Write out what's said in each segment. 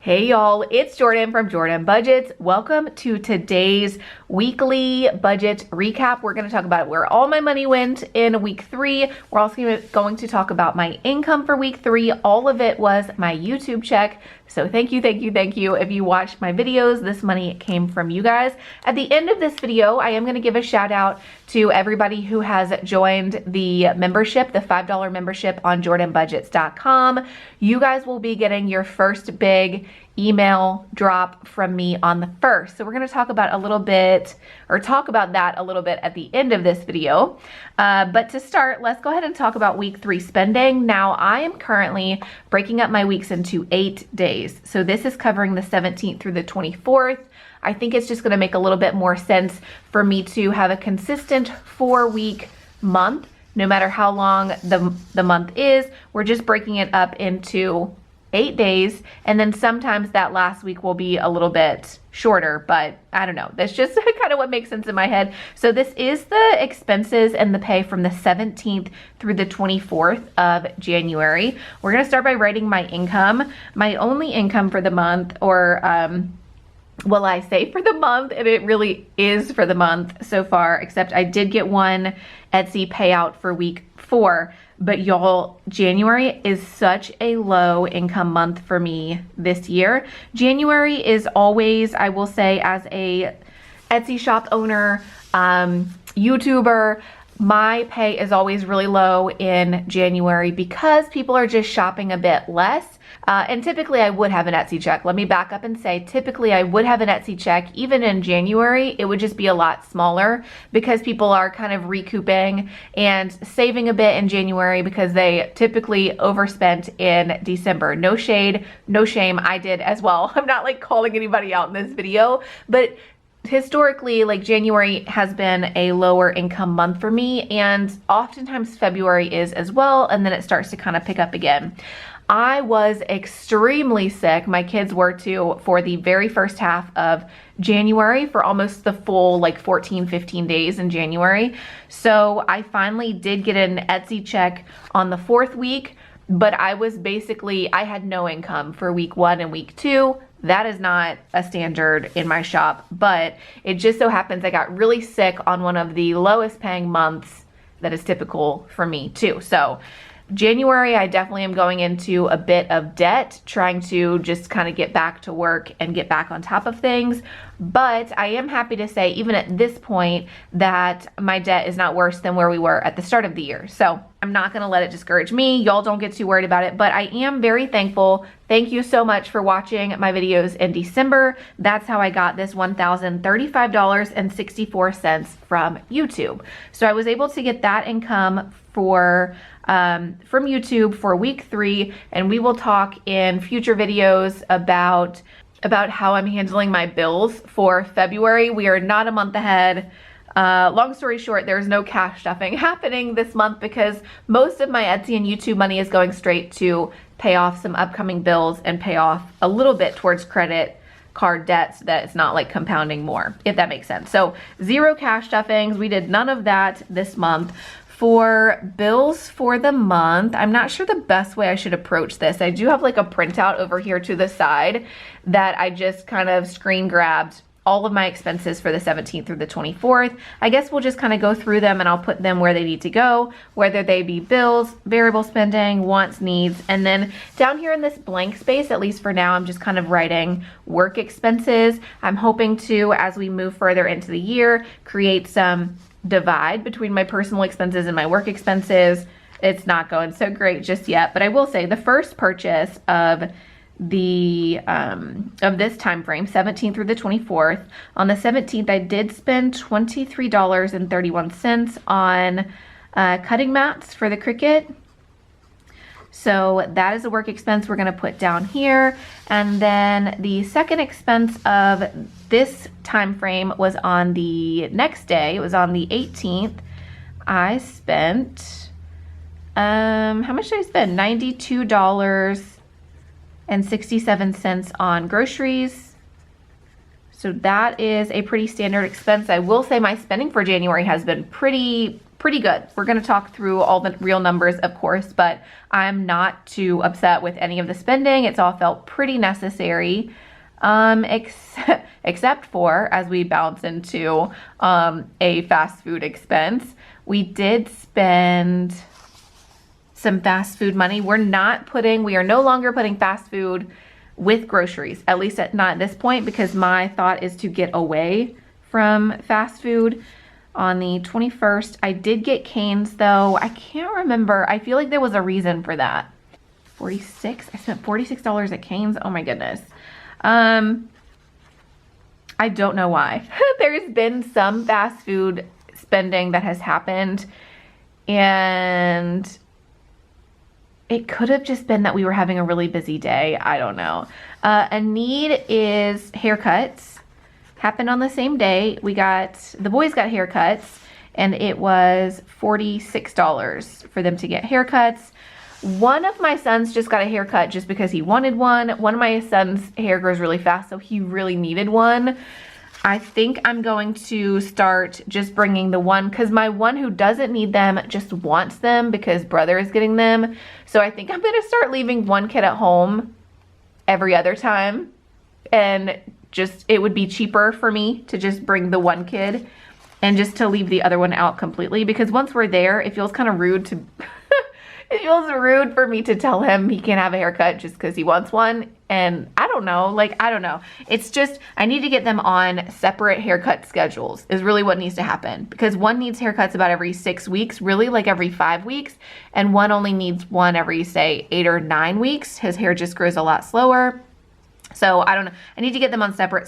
Hey y'all, it's Jordan from Jordan Budgets. Welcome to today's weekly budget recap. We're going to talk about where all my money went in week 3. We're also going to talk about my income for week 3. All of it was my YouTube check. So thank you. If you watched my videos, this money came from you guys. At the end of this video, I am going to give a shout out to everybody who has joined the membership, the $5 membership on jordanbudgets.com. You guys will be getting your first big email drop from me on the 1st. So we're going to talk about that a little bit at the end of this video. But to start, let's go ahead and talk about week 3 spending. Now, I am currently breaking up my weeks into 8 days. So this is covering the 17th through the 24th. I think it's just going to make a little bit more sense for me to have a consistent 4-week month. No matter how long the month is, we're just breaking it up into 8 days, and then sometimes that last week will be a little bit shorter, but I don't know. That's just kind of what makes sense in my head. So this is the expenses and the pay from the 17th through the 24th of January. We're going to start by writing my income. My only income for the month, or well, I say for the month, and it really is for the month so far, except I did get one Etsy payout for week 4. But y'all, January is such a low income month for me this year. January is always, I will say, as a Etsy shop owner, YouTuber, my pay is always really low in January because people are just shopping a bit less. And typically I would have an Etsy check. Let me back up and say, typically I would have an Etsy check. Even in January, it would just be a lot smaller because people are kind of recouping and saving a bit in January because they typically overspent in December. No shade, no shame. I did as well. I'm not like calling anybody out in this video, but historically, like, January has been a lower income month for me, and oftentimes February is as well, and then it starts to kind of pick up again. I was extremely sick. My kids were too for the very first half of January, for almost the full like 14, 15 days in January. So I finally did get an Etsy check on the 4th week, but I had no income for week 1 and week 2. That is not a standard in my shop, but it just so happens I got really sick on one of the lowest paying months that is typical for me too. So January, I definitely am going into a bit of debt, trying to just kind of get back to work and get back on top of things. But I am happy to say, even at this point, that my debt is not worse than where we were at the start of the year. So I'm not going to let it discourage me. Y'all don't get too worried about it, but I am very thankful. Thank you so much for watching my videos in December. That's how I got this $1,035.64 from YouTube. So I was able to get that income from YouTube for week 3, and we will talk in future videos about how I'm handling my bills for February. We are not a month ahead. Long story short, there's no cash stuffing happening this month because most of my Etsy and YouTube money is going straight to pay off some upcoming bills and pay off a little bit towards credit card debt so that it's not like compounding more, if that makes sense. So 0 cash stuffings. We did none of that this month. For bills for the month, I'm not sure the best way I should approach this. I do have like a printout over here to the side that I just kind of screen grabbed all of my expenses for the 17th through the 24th. I guess we'll just kind of go through them and I'll put them where they need to go, whether they be bills, variable spending, wants, needs. And then down here in this blank space, at least for now, I'm just kind of writing work expenses. I'm hoping to, as we move further into the year, create some divide between my personal expenses and my work expenses. It's not going so great just yet, but I will say the first purchase of this time frame, 17th through the 24th, on the 17th I did spend $23.31 on cutting mats for the Cricut. So that is a work expense we're going to put down here. And then the second expense of this time frame was on the next day. It was on the 18th. I spent, how much did I spend? $92.67 on groceries. So that is a pretty standard expense. I will say my spending for January has been pretty pretty good. We're going to talk through all the real numbers, of course, but I'm not too upset with any of the spending. It's all felt pretty necessary, except for as we bounce into a fast food expense. We did spend some fast food money. We are no longer putting fast food with groceries, at least not at this point, because my thought is to get away from fast food. On the 21st, I did get Cane's though. I can't remember. I feel like there was a reason for that. 46, I spent $46 at Cane's. Oh my goodness. I don't know why. There's been some fast food spending that has happened, and it could have just been that we were having a really busy day. I don't know. A need is haircuts. Happened on the same day. The boys got haircuts, and it was $46 for them to get haircuts. One of my sons just got a haircut just because he wanted one. One of my son's hair grows really fast, so he really needed one. I think I'm going to start just bringing the one, because my one who doesn't need them just wants them because brother is getting them. So I think I'm going to start leaving one kid at home every other time, and just it would be cheaper for me to just bring the one kid and just to leave the other one out completely, because once we're there, it feels kind of rude to it feels rude for me to tell him he can't have a haircut just because he wants one. And I don't know, it's just, I need to get them on separate haircut schedules is really what needs to happen, because one needs haircuts about every 6 weeks, really like every 5 weeks, and one only needs one every, say, 8 or 9 weeks. His hair just grows a lot slower. So I don't know. I need to get them on separate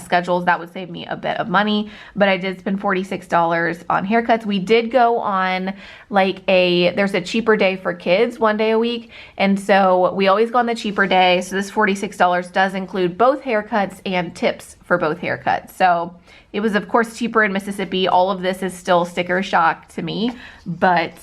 schedules. That would save me a bit of money, but I did spend $46 on haircuts. We did go on there's a cheaper day for kids 1 day a week. And so we always go on the cheaper day. So this $46 does include both haircuts and tips for both haircuts. So it was of course cheaper in Mississippi. All of this is still sticker shock to me, but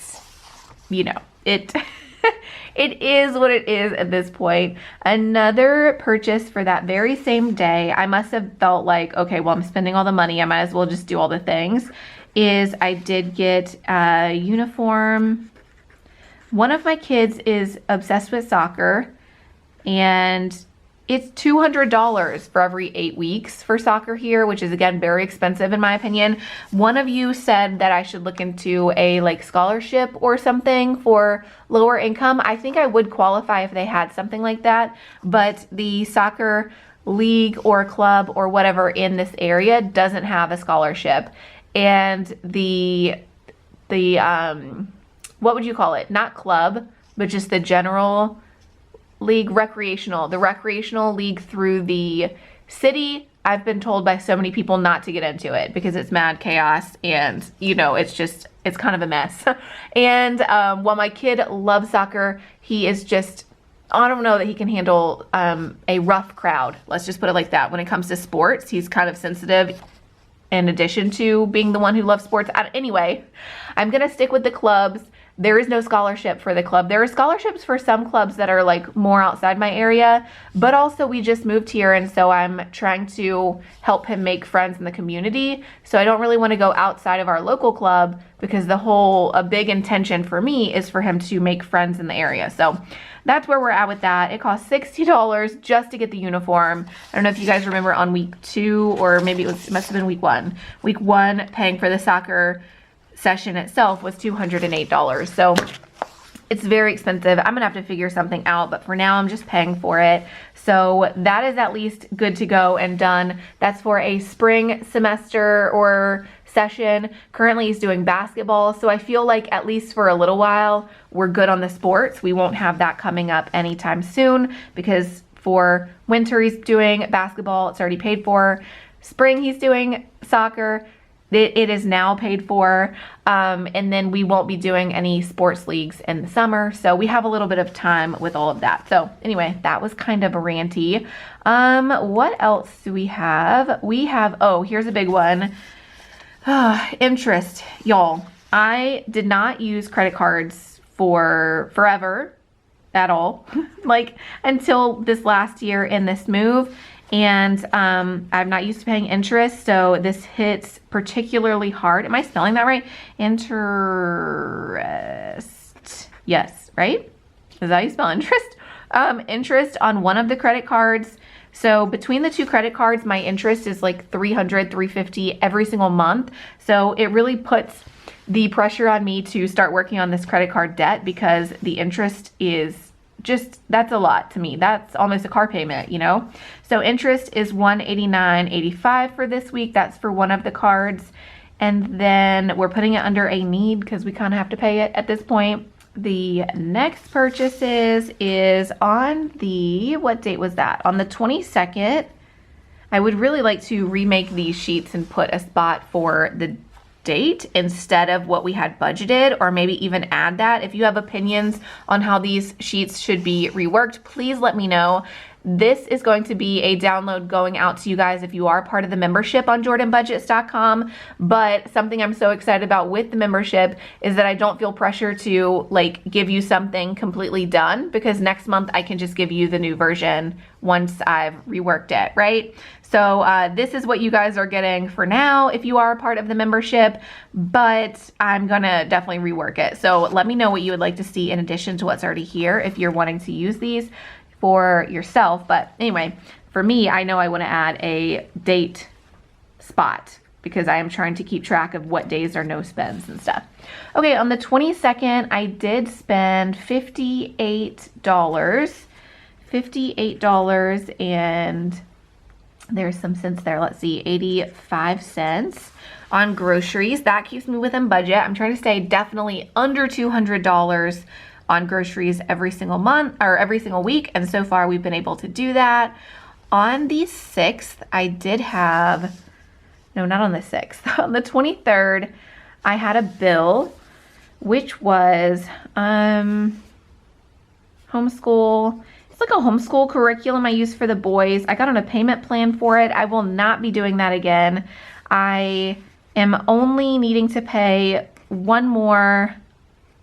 you know, it is what it is at this point. Another purchase for that very same day, I must have felt like, okay, well, I'm spending all the money, I might as well just do all the things, is I did get a uniform. One of my kids is obsessed with soccer, and it's $200 for every 8 weeks for soccer here, which is again very expensive in my opinion. One of you said that I should look into a scholarship or something for lower income. I think I would qualify if they had something like that, but the soccer league or club or whatever in this area doesn't have a scholarship. And the what would you call it? Not club, but just the general league, the recreational league through the city, I've been told by so many people not to get into it because it's mad chaos, and you know, it's kind of a mess. And while my kid loves soccer, he is just, I don't know that he can handle a rough crowd, let's just put it like that. When it comes to sports, he's kind of sensitive, in addition to being the one who loves sports. Anyway, I'm gonna stick with the clubs. There is no scholarship for the club. There are scholarships for some clubs that are more outside my area, but also we just moved here, and so I'm trying to help him make friends in the community. So I don't really want to go outside of our local club, because a big intention for me is for him to make friends in the area. So that's where we're at with that. It cost $60 just to get the uniform. I don't know if you guys remember on week 2, or maybe it must have been week 1. Week 1, paying for the soccer session itself was $208. So it's very expensive. I'm gonna have to figure something out, but for now I'm just paying for it. So that is at least good to go and done. That's for a spring semester or session. Currently he's doing basketball, so I feel like at least for a little while we're good on the sports. We won't have that coming up anytime soon, because for winter he's doing basketball, it's already paid for. Spring he's doing soccer, it is now paid for, and then we won't be doing any sports leagues in the summer, so we have a little bit of time with all of that. So anyway, that was kind of a ranty. What else do we have? We have, oh, here's a big one. Interest, y'all. I did not use credit cards for forever at all, until this last year in this move. And I'm not used to paying interest, so this hits particularly hard. Am I spelling that right? Interest. Yes, right? Is that how you spell interest? Interest on one of the credit cards. So between the two credit cards, my interest is like $300, $350 every single month. So it really puts the pressure on me to start working on this credit card debt because the interest is just, that's a lot to me. That's almost a car payment, you know? So interest is $189.85 for this week. That's for one of the cards. And then we're putting it under a need because we kind of have to pay it at this point. The next purchases is on the, what date was that? On the 22nd. I would really like to remake these sheets and put a spot for the date instead of what we had budgeted, or maybe even add that. If you have opinions on how these sheets should be reworked, please let me know. This is going to be a download going out to you guys if you are part of the membership on jordanbudgets.com. But something I'm so excited about with the membership is that I don't feel pressure to like give you something completely done, because next month I can just give you the new version once I've reworked it, right? So this is what you guys are getting for now if you are a part of the membership, but I'm gonna definitely rework it. So let me know what you would like to see in addition to what's already here if you're wanting to use these for yourself. But anyway, for me, I know I want to add a date spot because I am trying to keep track of what days are no spends and stuff. Okay, on the 22nd, I did spend $58, and there's some cents there. Let's see, 85 cents on groceries. That keeps me within budget. I'm trying to stay definitely under $200 on groceries every single month or every single week, and so far we've been able to do that. On the 6th, I did have, no, not on the 6th, on the 23rd, I had a bill, which was homeschool. It's like a homeschool curriculum I use for the boys. I got on a payment plan for it. I will not be doing that again. I am only needing to pay one more,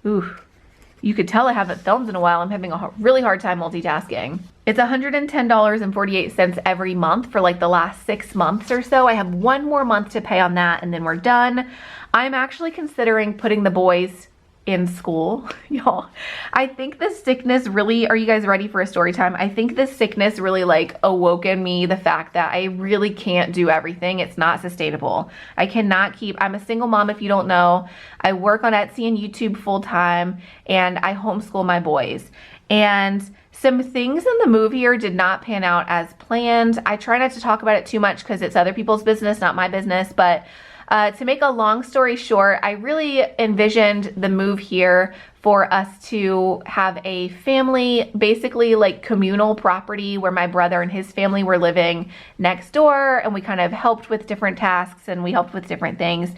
you could tell I haven't filmed in a while. I'm having a really hard time multitasking. It's $110.48 every month for like the last 6 months or so. I have one more month to pay on that and then we're done. I'm actually considering putting the boys in school, y'all. I think this sickness really, are you guys ready for a story time? I think this sickness really like awoke in me the fact that I really can't do everything. It's not sustainable. I cannot keep, I'm a single mom if you don't know. I work on Etsy and YouTube full time and I homeschool my boys. And some things in the move here did not pan out as planned. I try not to talk about it too much because it's other people's business, not my business, but to make a long story short, I really envisioned the move here for us to have a family, basically like communal property where my brother and his family were living next door, and we kind of helped with different tasks and we helped with different things.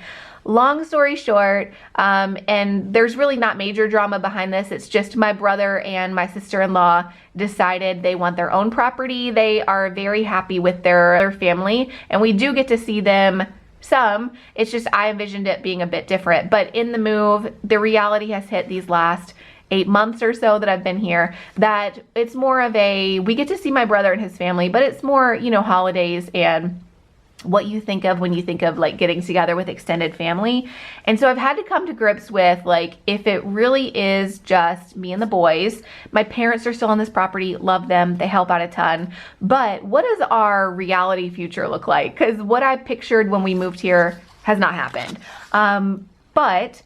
Long story short, and there's really not major drama behind this. It's just my brother and my sister-in-law decided they want their own property. They are very happy with their family, and we do get to see them some. It's just I envisioned it being a bit different. But in the move, the reality has hit these last 8 months or so that I've been here, that it's more of a, we get to see my brother and his family, but it's more, you know, holidays and what you think of when you think of like getting together with extended family. And so I've had to come to grips with like, if it really is just me and the boys, my parents are still on this property, love them, they help out a ton, but what does our reality future look like? Because what I pictured when we moved here has not happened. But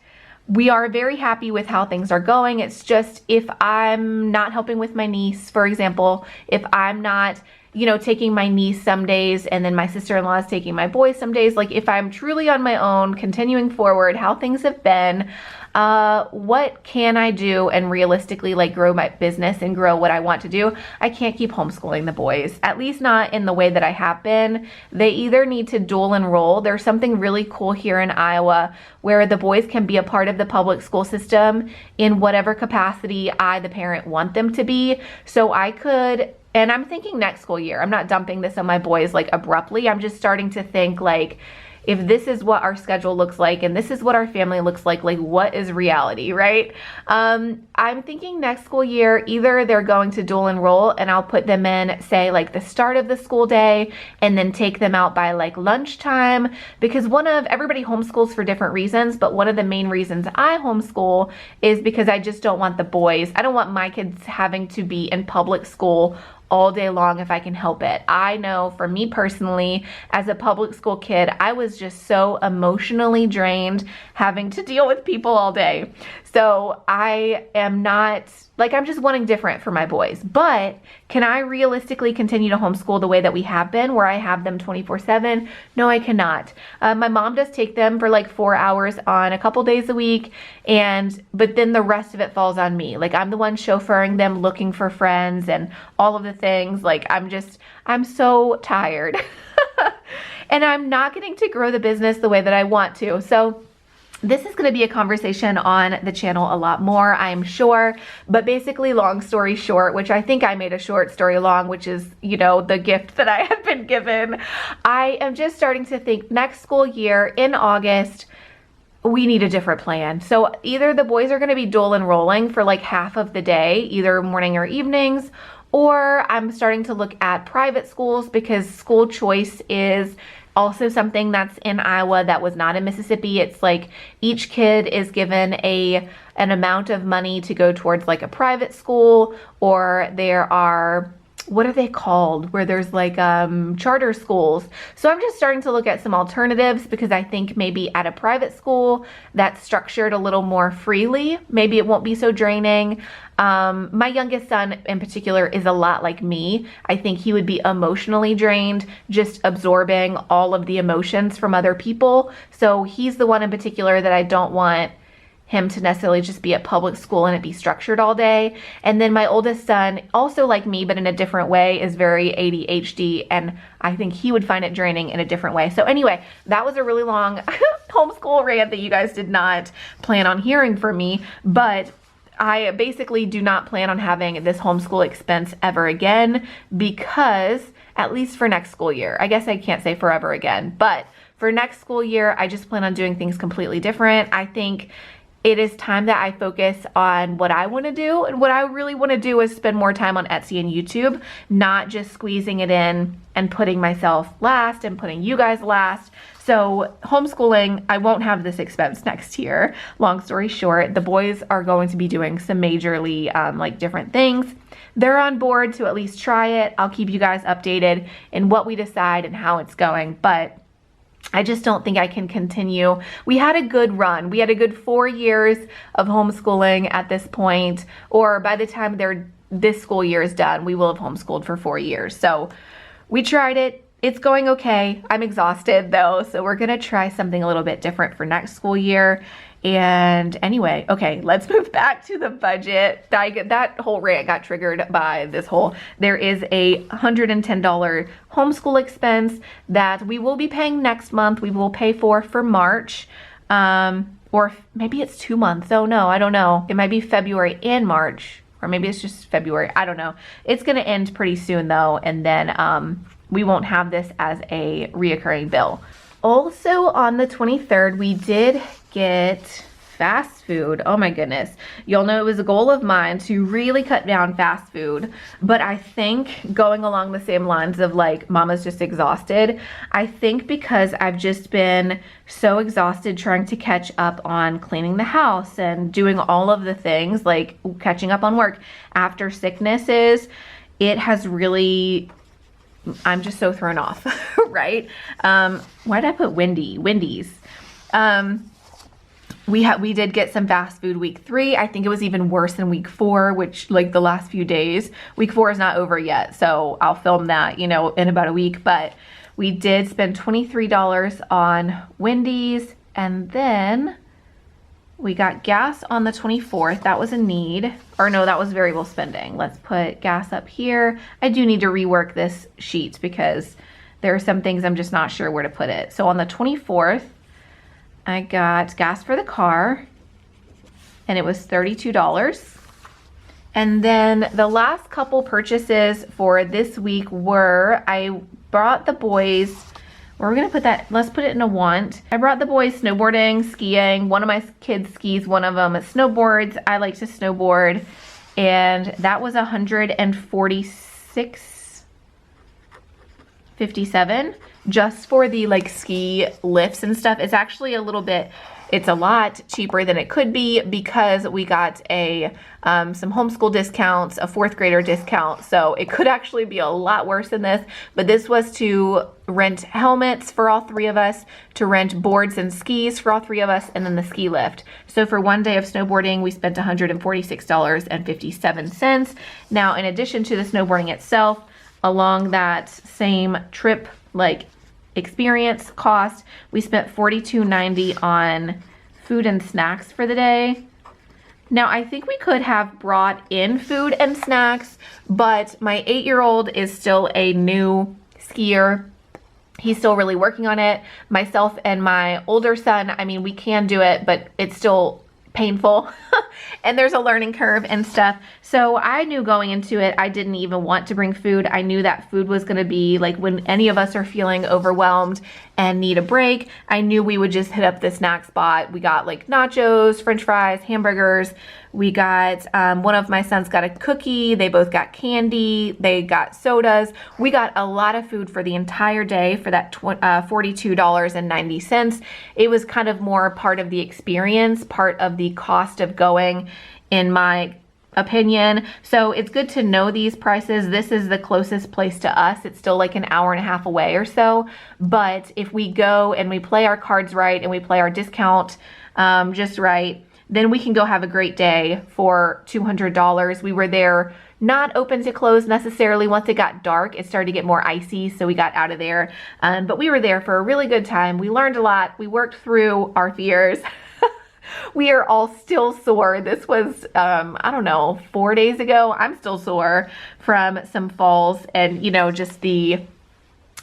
we are very happy with how things are going. It's just if I'm not helping with my niece, for example, if I'm not, you know, taking my niece some days and then my sister-in-law is taking my boys some days, like if I'm truly on my own, continuing forward, how things have been, what can I do and realistically like grow my business and grow what I want to do? I can't keep homeschooling the boys, at least not in the way that I have been. They either need to dual enroll. There's something really cool here in Iowa where the boys can be a part of the public school system in whatever capacity I, the parent, want them to be. So I could, and I'm thinking next school year, I'm not dumping this on my boys like abruptly. I'm just starting to think like, if this is what our schedule looks like and this is what our family looks like what is reality, right? I'm thinking next school year, either they're going to dual enroll and I'll put them in, say, like the start of the school day and then take them out by like lunchtime, because everybody homeschools for different reasons, but one of the main reasons I homeschool is because I just don't want I don't want my kids having to be in public school all day long if I can help it. I know for me personally, as a public school kid, I was just so emotionally drained having to deal with people all day. So I am not, I'm just wanting different for my boys. But can I realistically continue to homeschool the way that we have been, where I have them 24/7? No, I cannot. My mom does take them for like 4 hours on a couple days a week, but then the rest of it falls on me. I'm the one chauffeuring them, looking for friends and all of the things. I'm so tired. And I'm not getting to grow the business the way that I want to. So this is going to be a conversation on the channel a lot more, I'm sure. But basically, long story short, which I think I made a short story long, which is, the gift that I have been given. I am just starting to think next school year in August, we need a different plan. So either the boys are going to be dual enrolling for like half of the day, either morning or evenings, or I'm starting to look at private schools, because school choice is also something that's in Iowa that was not in Mississippi. It's like each kid is given an amount of money to go towards like a private school, or there are, what are they called, where there's charter schools. So I'm just starting to look at some alternatives, because I think maybe at a private school that's structured a little more freely, maybe it won't be so draining. My youngest son in particular is a lot like me. I think he would be emotionally drained, just absorbing all of the emotions from other people. So he's the one in particular that I don't want him to necessarily just be at public school and it be structured all day. And then my oldest son, also like me, but in a different way, is very ADHD, and I think he would find it draining in a different way. So anyway, that was a really long homeschool rant that you guys did not plan on hearing from me, but I basically do not plan on having this homeschool expense ever again, because at least for next school year, I guess I can't say forever again, but for next school year, I just plan on doing things completely different. I think it is time that I focus on what I want to do, and what I really want to do is spend more time on Etsy and YouTube, not just squeezing it in and putting myself last and putting you guys last. So homeschooling, I won't have this expense next year. Long story short, the boys are going to be doing some majorly different things. They're on board to at least try it. I'll keep you guys updated in what we decide and how it's going, but I just don't think I can continue. We had a good run. We had a good 4 years of homeschooling at this point, or by the time this school year is done, we will have homeschooled for 4 years. So we tried it. It's going okay. I'm exhausted though, so we're gonna try something a little bit different for next school year. And anyway, okay, let's move back to the budget. That whole rant got triggered by this there is a $110 homeschool expense that we will be paying next month. We will pay for March, or maybe it's 2 months. Oh no, I don't know. It might be February and March, or maybe it's just February. I don't know. It's gonna end pretty soon though, and then we won't have this as a reoccurring bill. Also on the 23rd, we did get fast food. Oh my goodness. Y'all know it was a goal of mine to really cut down fast food, but I think going along the same lines of mama's just exhausted, I think because I've just been so exhausted trying to catch up on cleaning the house and doing all of the things, catching up on work after sicknesses, it has really, I'm just so thrown off, right? Why did I put Wendy's? We did get some fast food week 3. I think it was even worse than week 4, which the last few days. Week 4 is not over yet, so I'll film that, in about a week. But we did spend $23 on Wendy's, and then we got gas on the 24th. That was a need. Or no, that was variable spending. Let's put gas up here. I do need to rework this sheet because there are some things I'm just not sure where to put it. So on the 24th, I got gas for the car, and it was $32. And then the last couple purchases for this week were, I brought the boys we're gonna put that, let's put it in a want. I brought the boys snowboarding, skiing. One of my kids skis, one of them snowboards. I like to snowboard. And that was $146.57 just for the like ski lifts and stuff. It's actually a little bit, it's a lot cheaper than it could be because we got a some homeschool discounts, a 4th grader discount. So it could actually be a lot worse than this, but this was to rent helmets for all 3 of us, to rent boards and skis for all 3 of us, and then the ski lift. So for 1 day of snowboarding, we spent $146.57. Now, in addition to the snowboarding itself, along that same trip, like experience cost, we spent $42.90 on food and snacks for the day. Now, I think we could have brought in food and snacks, but my 8-year-old is still a new skier. He's still really working on it. Myself and my older son, I mean, we can do it, but it's still painful and there's a learning curve and stuff. So I knew going into it, I didn't even want to bring food. I knew that food was gonna be like when any of us are feeling overwhelmed and need a break, I knew we would just hit up the snack spot. We got like nachos, french fries, hamburgers. We got, one of my sons got a cookie. They both got candy. They got sodas. We got a lot of food for the entire day for that $42.90. It was kind of more part of the experience, part of the cost of going, in my opinion. So it's good to know these prices. This is the closest place to us. It's still like an hour and a half away or so. But if we go and we play our cards right and we play our discount just right, then we can go have a great day for $200. We were there not open to close necessarily. Once it got dark, it started to get more icy, so we got out of there. But we were there for a really good time. We learned a lot. We worked through our fears. We are all still sore. This was, I don't know, 4 days ago. I'm still sore from some falls and, you know, just the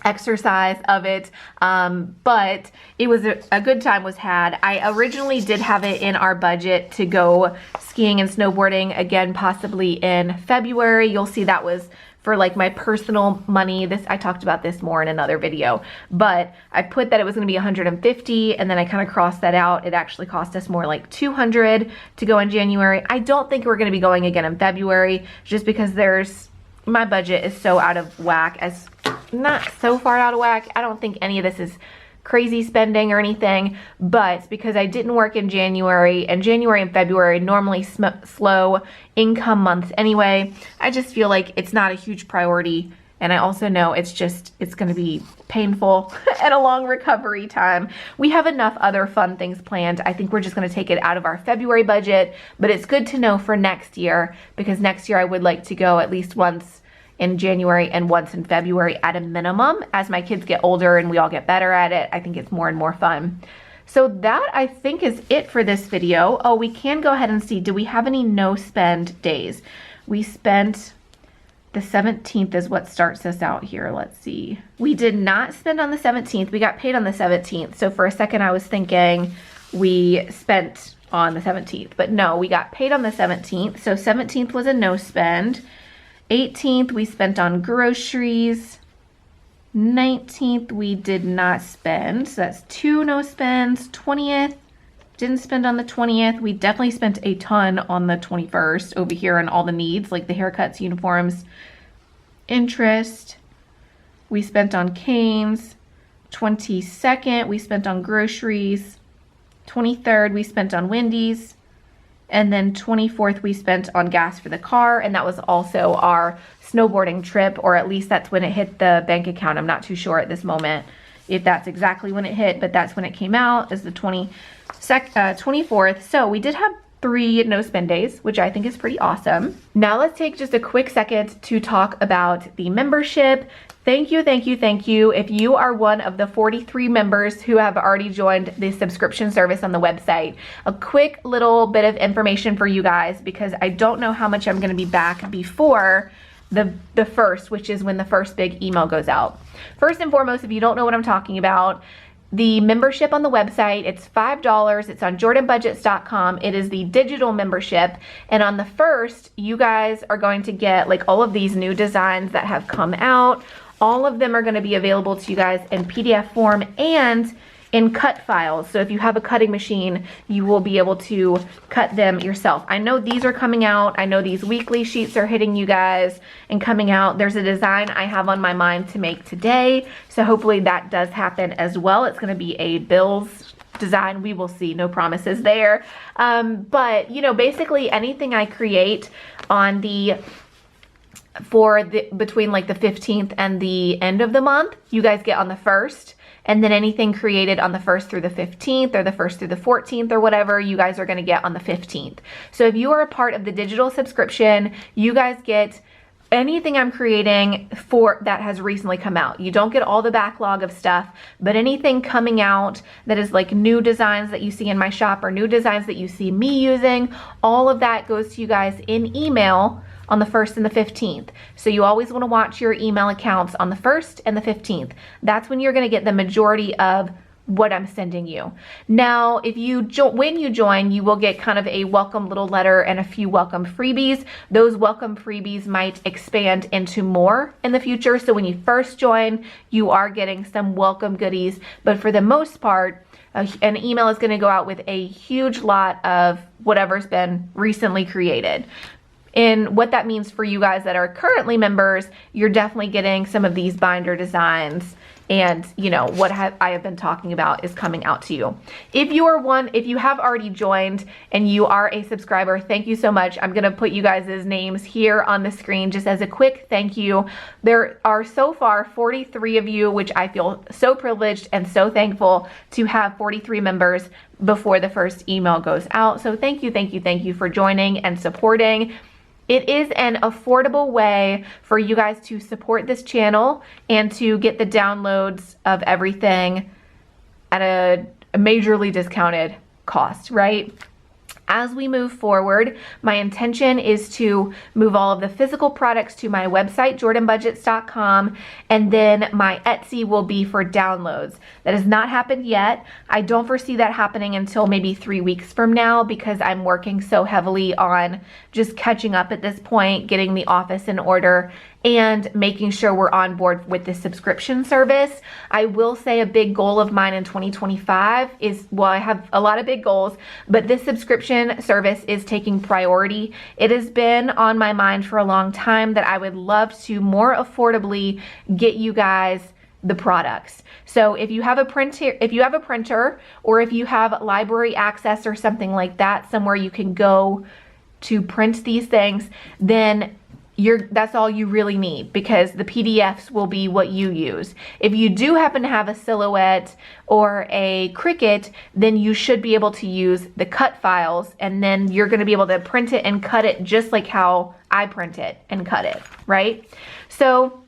exercise of it, but it was a good time was had. I originally did have it in our budget to go skiing and snowboarding again, possibly in February. You'll see that was for like my personal money. This, I talked about this more in another video, but I put that it was going to be 150, and then I kind of crossed that out. It actually cost us more like 200 to go in January. I don't think we're going to be going again in February, just because my budget is so out of whack, as not so far out of whack. I don't think any of this is crazy spending or anything, but because I didn't work in January, and January and February normally slow income months anyway, I just feel like it's not a huge priority. And I also know it's going to be painful and a long recovery time. We have enough other fun things planned. I think we're just going to take it out of our February budget, but it's good to know for next year, because next year I would like to go at least once in January and once in February at a minimum. As my kids get older and we all get better at it, I think it's more and more fun. So that, I think, is it for this video. Oh, we can go ahead and see, do we have any no spend days? We spent the 17th is what starts us out here. Let's see. We did not spend on the 17th. We got paid on the 17th. So for a second I was thinking we spent on the 17th, but no, we got paid on the 17th. So 17th was a no spend. 18th we spent on groceries. 19th we did not spend, so that's 2 no spends. 20th, didn't spend on the 20th. We definitely spent a ton on the 21st over here on all the needs, like the haircuts, uniforms, interest. We spent on Cane's. 22nd we spent on groceries. 23rd we spent on Wendy's. And then 24th we spent on gas for the car, and that was also our snowboarding trip, or at least that's when it hit the bank account. I'm not too sure at this moment if that's exactly when it hit, but that's when it came out, is the 24th. So we did have 3 no spend days, which I think is pretty awesome. Now let's take just a quick second to talk about the membership. Thank you, thank you, thank you. If you are one of the 43 members who have already joined the subscription service on the website, a quick little bit of information for you guys, because I don't know how much I'm gonna be back before the first, which is when the first big email goes out. First and foremost, if you don't know what I'm talking about, the membership on the website, it's $5. It's on jordanbudgets.com. It is the digital membership. And on the first, you guys are going to get like all of these new designs that have come out, All of them are going to be available to you guys in PDF form and in cut files. So if you have a cutting machine, you will be able to cut them yourself. I know these are coming out. I know these weekly sheets are hitting you guys and coming out. There's a design I have on my mind to make today. So hopefully that does happen as well. It's going to be a bills design. We will see. No promises there. But you know, basically anything I create on between like the 15th and the end of the month, you guys get on the 1st. And then anything created on the 1st through the 15th or the 1st through the 14th or whatever, you guys are going to get on the 15th. So if you are a part of the digital subscription, you guys get anything I'm creating for that has recently come out. You don't get all the backlog of stuff, but anything coming out that is like new designs that you see in my shop or new designs that you see me using, all of that goes to you guys in email on the 1st and the 15th. So you always want to watch your email accounts on the 1st and the 15th. That's when you're going to get the majority of what I'm sending you. Now, if you when you join, you will get kind of a welcome little letter and a few welcome freebies. Those welcome freebies might expand into more in the future. So when you first join, you are getting some welcome goodies, but for the most part, an email is going to go out with a huge lot of whatever's been recently created. And what that means for you guys that are currently members, you're definitely getting some of these binder designs, and you know what I have been talking about is coming out to you. If you have already joined and you are a subscriber, thank you so much. I'm gonna put you guys' names here on the screen just as a quick thank you. There are so far 43 of you, which I feel so privileged and so thankful to have 43 members before the first email goes out. So thank you for joining and supporting. It is an affordable way for you guys to support this channel and to get the downloads of everything at a majorly discounted cost, right? As we move forward, my intention is to move all of the physical products to my website, jordanbudgets.com, and then my Etsy will be for downloads. That has not happened yet. I don't foresee that happening until maybe 3 weeks from now because I'm working so heavily on just catching up at this point, getting the office in order, and making sure we're on board with the subscription service. I will say a big goal of mine in 2025 is, well, I have a lot of big goals, but this subscription service is taking priority. It has been on my mind for a long time that I would love to more affordably get you guys the products. So if you have a printer, or if you have library access or something like that, somewhere you can go to print these things, then that's all you really need, because the PDFs will be what you use. If you do happen to have a Silhouette or a Cricut, then you should be able to use the cut files, and then you're going to be able to print it and cut it just like how I print it and cut it, right? So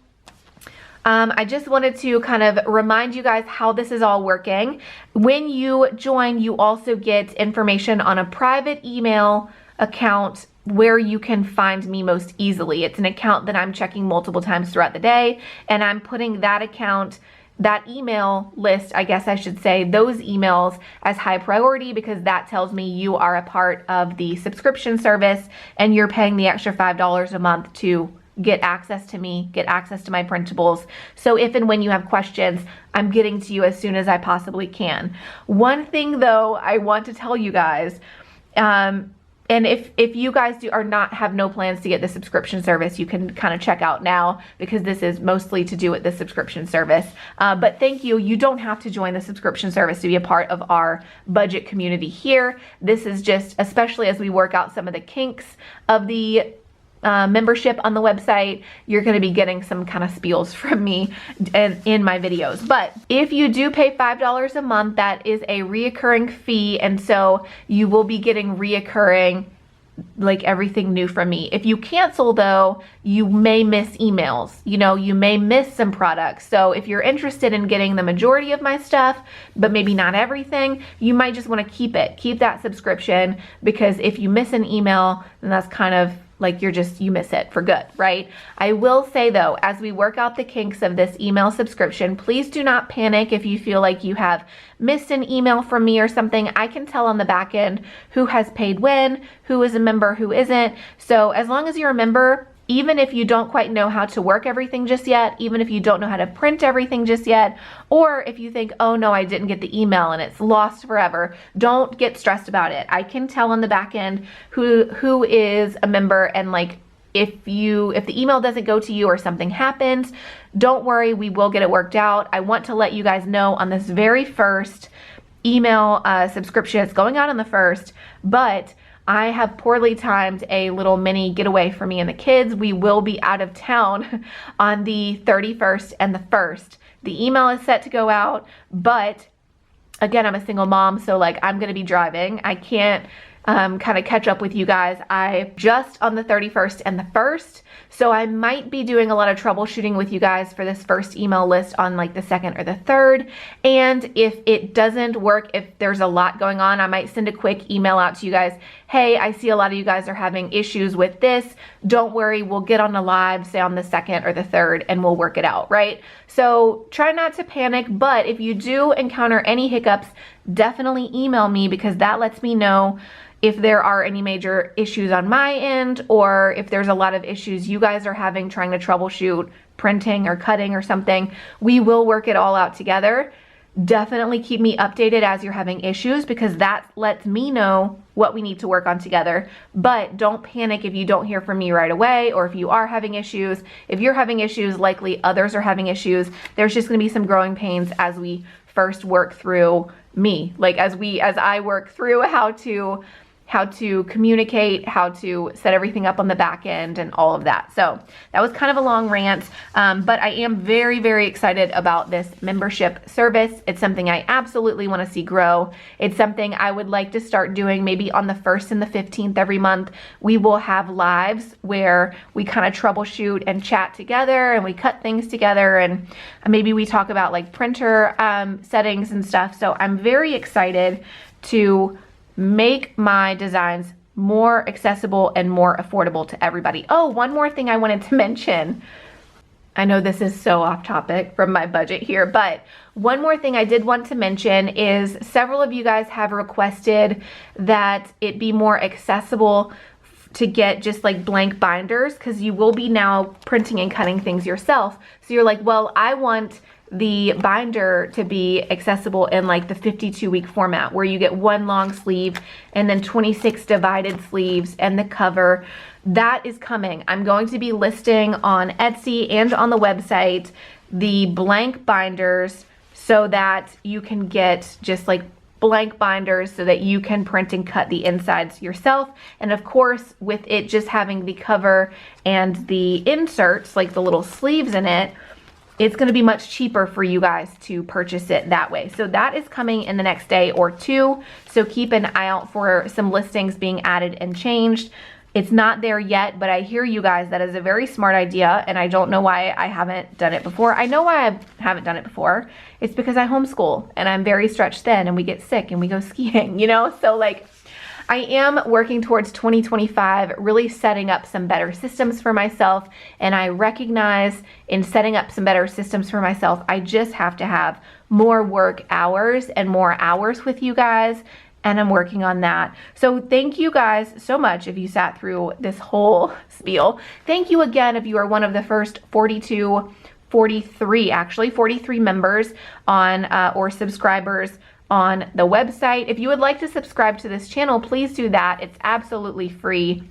I just wanted to kind of remind you guys how this is all working. When you join, you also get information on a private email account where you can find me most easily. It's an account that I'm checking multiple times throughout the day, and I'm putting that account, that email list, I guess I should say, those emails as high priority, because that tells me you are a part of the subscription service and you're paying the extra $5 a month to get access to me, get access to my printables. So if and when you have questions, I'm getting to you as soon as I possibly can. One thing though, I want to tell you guys, and if you guys have no plans to get the subscription service, you can kind of check out now, because this is mostly to do with the subscription service. But thank you. You don't have to join the subscription service to be a part of our budget community here. This is just, especially as we work out some of the kinks of the membership on the website, you're going to be getting some kind of spiels from me in my videos. But if you do pay $5 a month, that is a reoccurring fee, and so you will be getting reoccurring, like, everything new from me. If you cancel though, you may miss emails, you may miss some products. So if you're interested in getting the majority of my stuff, but maybe not everything, you might just want to keep that subscription, because if you miss an email, then that's kind of like you miss it for good, right? I will say though, as we work out the kinks of this email subscription, please do not panic if you feel like you have missed an email from me or something. I can tell on the back end who has paid when, who is a member, who isn't. So as long as you're a member, even if you don't quite know how to work everything just yet, even if you don't know how to print everything just yet, or if you think, oh no, I didn't get the email and it's lost forever, don't get stressed about it. I can tell on the back end who is a member, and like if the email doesn't go to you or something happens, don't worry, we will get it worked out. I want to let you guys know on this very first email subscription, it's going out on the 1st, but I have poorly timed a little mini getaway for me and the kids. We will be out of town on the 31st and the 1st. The email is set to go out, but again, I'm a single mom, so like I'm gonna be driving. I can't kind of catch up with you guys. I just on the 31st and the 1st, so I might be doing a lot of troubleshooting with you guys for this first email list on like the 2nd or the 3rd. And if it doesn't work, if there's a lot going on, I might send a quick email out to you guys. Hey, I see a lot of you guys are having issues with this. Don't worry, we'll get on the live, say on the 2nd or the 3rd, and we'll work it out, right? So try not to panic, but if you do encounter any hiccups, definitely email me, because that lets me know if there are any major issues on my end, or if there's a lot of issues you guys are having trying to troubleshoot printing or cutting or something. We will work it all out together. Definitely keep me updated as you're having issues, because that lets me know what we need to work on together. But don't panic if you don't hear from me right away, or if you are having issues. If you're having issues, likely others are having issues. There's just gonna be some growing pains as we first work through me, like as I work through how to communicate, how to set everything up on the back end and all of that. So that was kind of a long rant, but I am very, very excited about this membership service. It's something I absolutely want to see grow. It's something I would like to start doing maybe on the 1st and the 15th every month. We will have lives where we kind of troubleshoot and chat together, and we cut things together, and maybe we talk about like printer settings and stuff. So I'm very excited to make my designs more accessible and more affordable to everybody. Oh, one more thing I wanted to mention. I know this is so off topic from my budget here, but one more thing I did want to mention is several of you guys have requested that it be more accessible to get just like blank binders, because you will be now printing and cutting things yourself. So you're like, well, I want the binder to be accessible in like the 52-week format, where you get one long sleeve and then 26 divided sleeves and the cover. That is coming. I'm going to be listing on Etsy and on the website the blank binders, so that you can get just like blank binders so that you can print and cut the insides yourself. And of course, with it just having the cover and the inserts, like the little sleeves in it, it's going to be much cheaper for you guys to purchase it that way. So that is coming in the next day or two. So keep an eye out for some listings being added and changed. It's not there yet, but I hear you guys, that is a very smart idea, and I don't know why I haven't done it before. I know why I haven't done it before. It's because I homeschool and I'm very stretched thin, and we get sick and we go skiing, you know? So like, I am working towards 2025, really setting up some better systems for myself. And I recognize in setting up some better systems for myself, I just have to have more work hours and more hours with you guys. And I'm working on that. So thank you guys so much if you sat through this whole spiel. Thank you again if you are one of the first 43 members on or subscribers on the website. If you would like to subscribe to this channel, please do that. It's absolutely free.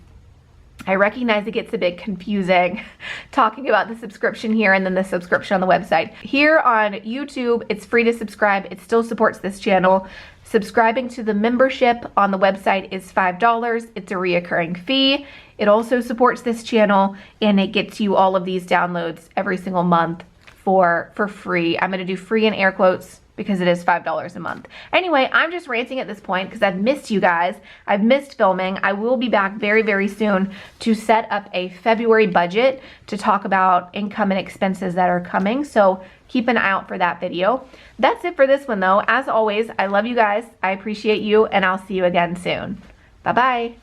I recognize it gets a bit confusing talking about the subscription here and then the subscription on the website. Here on YouTube, it's free to subscribe. It still supports this channel. Subscribing to the membership on the website is $5. It's a reoccurring fee. It also supports this channel, and it gets you all of these downloads every single month for free. I'm gonna do free in air quotes because it is $5 a month. Anyway, I'm just ranting at this point because I've missed you guys. I've missed filming. I will be back very, very soon to set up a February budget to talk about income and expenses that are coming. So keep an eye out for that video. That's it for this one though. As always, I love you guys. I appreciate you, and I'll see you again soon. Bye-bye.